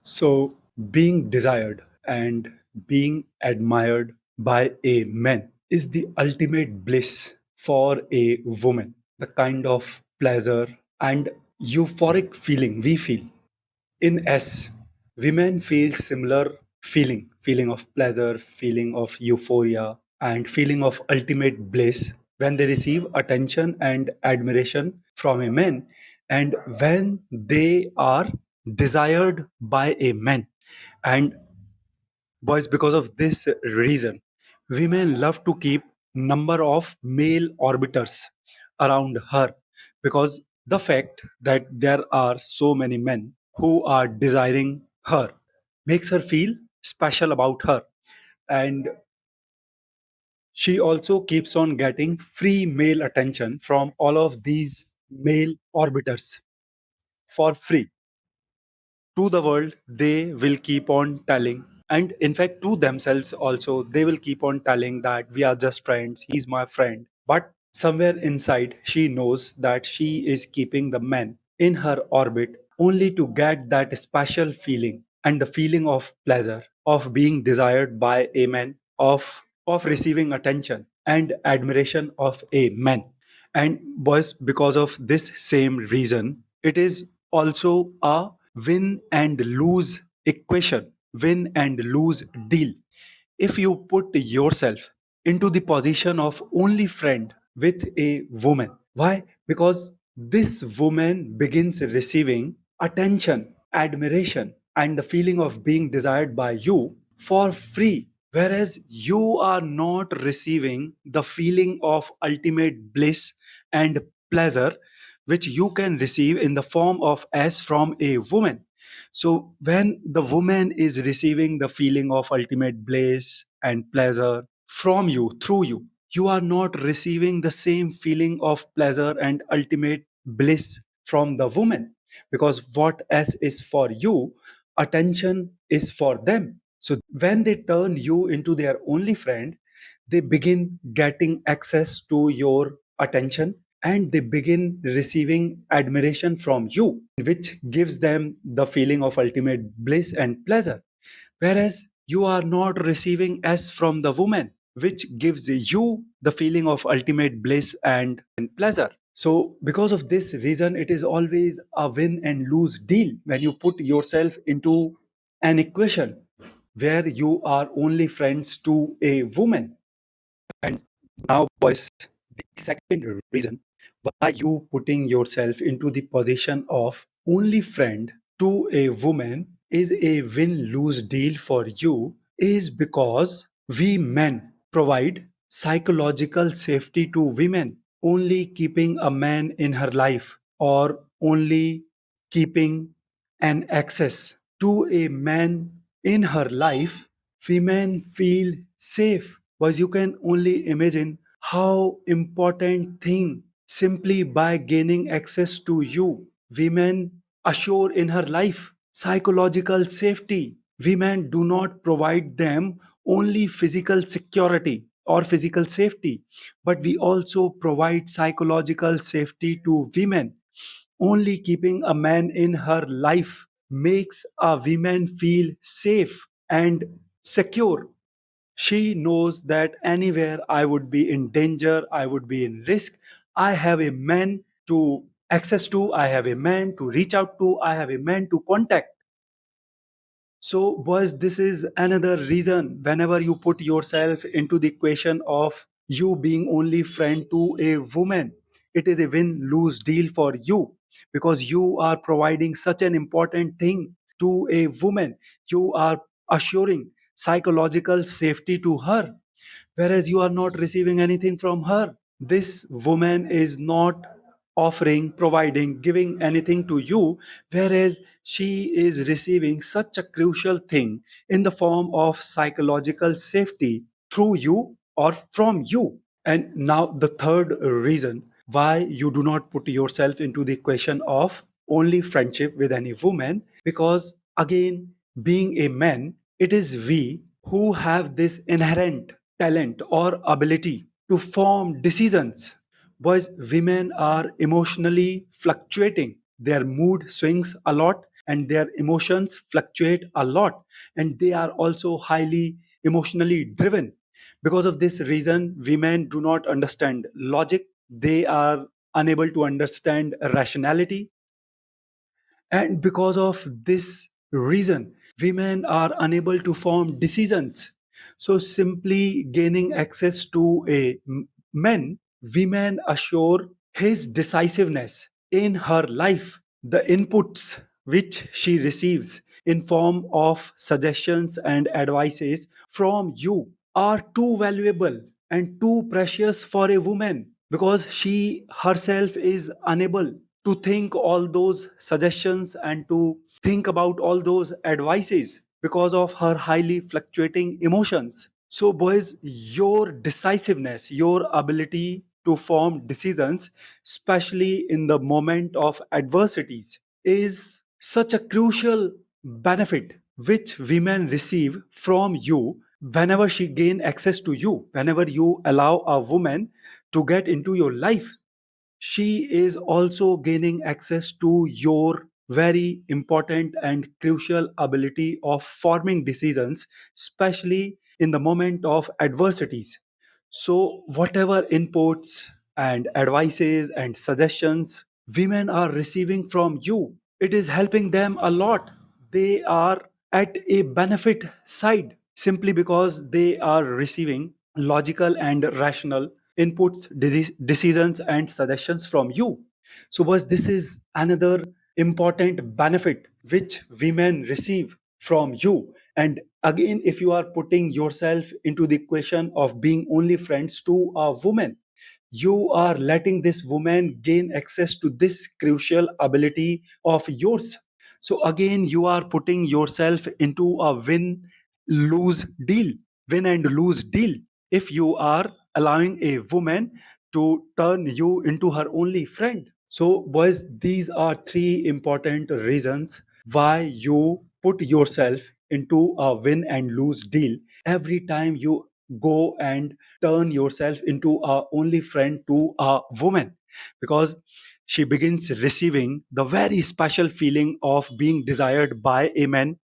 So, being desired and being admired by a man is the ultimate bliss for a woman. The kind of pleasure and euphoric feeling we feel. In S, women feel similar feeling of pleasure, feeling of euphoria, and feeling of ultimate bliss when they receive attention and admiration from a man, and when they are desired by a man. And boys, because of this reason, women love to keep number of male orbiters around her, because the fact that there are so many men who are desiring her makes her feel special about her. And she also keeps on getting free male attention from all of these male orbiters for free. To the world they will keep on telling, and in fact to themselves also they will keep on telling that we are just friends, he's my friend. But somewhere inside she knows that she is keeping the man in her orbit only to get that special feeling and the feeling of pleasure of being desired by a man, of receiving attention and admiration of a man. And boys, because of this same reason, it is also a win and lose equation, win and lose deal. If you put yourself into the position of only friend with a woman, why? Because this woman begins receiving attention, admiration, and the feeling of being desired by you for free, whereas you are not receiving the feeling of ultimate bliss and pleasure which you can receive in the form of as from a woman. So when the woman is receiving the feeling of ultimate bliss and pleasure from you, through you, you are not receiving the same feeling of pleasure and ultimate bliss from the woman, because what S is for you, attention is for them. So when they turn you into their only friend, they begin getting access to your attention and they begin receiving admiration from you, which gives them the feeling of ultimate bliss and pleasure. Whereas you are not receiving S from the woman, which gives you the feeling of ultimate bliss and pleasure. So, because of this reason, it is always a win and lose deal when you put yourself into an equation where you are only friends to a woman. And now, boys, the second reason why you putting yourself into the position of only friend to a woman is a win-lose deal for you is because we men provide psychological safety to women. Only keeping a man in her life or only keeping an access to a man in her life, women feel safe. Because you can only imagine how important thing simply by gaining access to you, women assure in her life psychological safety. Women do not provide them only physical security or physical safety, but we also provide psychological safety to women. Only keeping a man in her life makes a woman feel safe and secure. She knows that anywhere I would be in danger, I would be in risk, I have a man to access to, I have a man to reach out to, I have a man to contact. So, boys, this is another reason whenever you put yourself into the equation of you being only friend to a woman, it is a win lose deal for you, because you are providing such an important thing to a woman. You are assuring psychological safety to her, whereas you are not receiving anything from her. This woman is not offering, providing, giving anything to you, whereas she is receiving such a crucial thing in the form of psychological safety through you or from you. And now, the third reason why you do not put yourself into the equation of only friendship with any woman, because again, being a man, it is we who have this inherent talent or ability to form decisions. Boys, women are emotionally fluctuating. Their mood swings a lot and their emotions fluctuate a lot, and they are also highly emotionally driven. Because of this reason, women do not understand logic, they are unable to understand rationality, and because of this reason, women are unable to form decisions. So, simply gaining access to a man, women assure his decisiveness in her life. The inputs which she receives in form of suggestions and advices from you are too valuable and too precious for a woman, because she herself is unable to think all those suggestions and to think about all those advices because of her highly fluctuating emotions. So, boys, your decisiveness, your ability to form decisions, especially in the moment of adversities, is such a crucial benefit which women receive from you whenever she gain access to you, whenever you allow a woman to get into your life. She is also gaining access to your very important and crucial ability of forming decisions, especially in the moment of adversities. So, whatever inputs and advices and suggestions women are receiving from you, it is helping them a lot. They are at a benefit side simply because they are receiving logical and rational inputs, decisions, and suggestions from you. So, boys, this is another important benefit which women receive from you. And again, if you are putting yourself into the equation of being only friends to a woman, you are letting this woman gain access to this crucial ability of yours. So again, you are putting yourself into a lose deal, win and lose deal, if you are allowing a woman to turn you into her only friend. So, boys, these are three important reasons why you put yourself into a win and lose deal every time you go and turn yourself into a only friend to a woman, because she begins receiving the very special feeling of being desired by a man,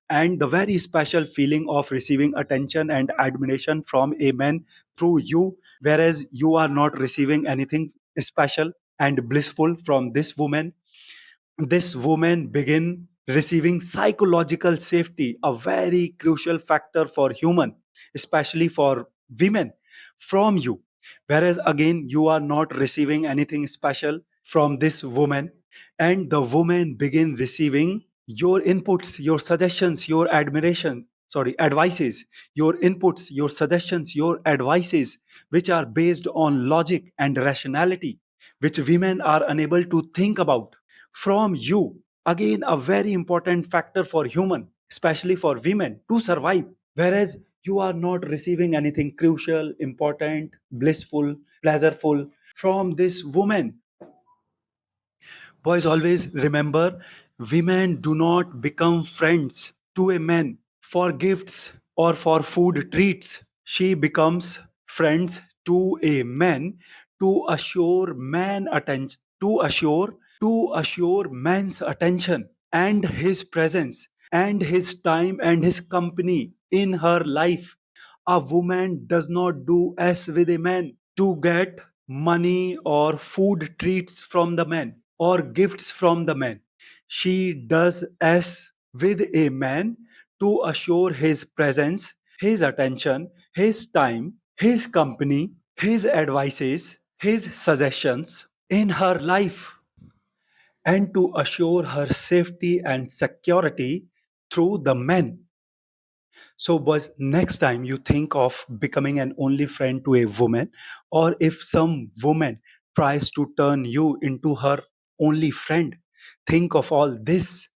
and the very special feeling of receiving attention and admiration from a man through you, whereas you are not receiving anything special and blissful from this woman. This woman begin receiving psychological safety, a very crucial factor for human, especially for women, from you, whereas again you are not receiving anything special from this woman, and the woman begin receiving your inputs, your suggestions, your advices, your inputs, your suggestions, your advices, which are based on logic and rationality, which women are unable to think about from you. Again, a very important factor for human, especially for women, to survive, whereas you are not receiving anything crucial, important, blissful, pleasureful from this woman. Boys, always remember, women do not become friends to a man for gifts or for food treats. She becomes friends to a man to assure man attention, to assure man's attention and his presence and his time and his company in her life. A woman does not do as with a man to get money or food treats from the man or gifts from the man. She does as with a man to assure his presence, his attention, his time, his company, his advices, his suggestions in her life, and to assure her safety and security through the men. So, boys, next time you think of becoming an only friend to a woman, or if some woman tries to turn you into her only friend, think of all this,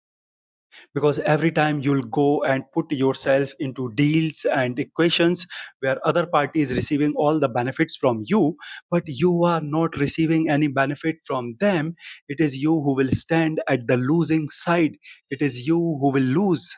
because every time you'll go and put yourself into deals and equations where other party is receiving all the benefits from you, but you are not receiving any benefit from them, it is you who will stand at the losing side, it is you who will lose.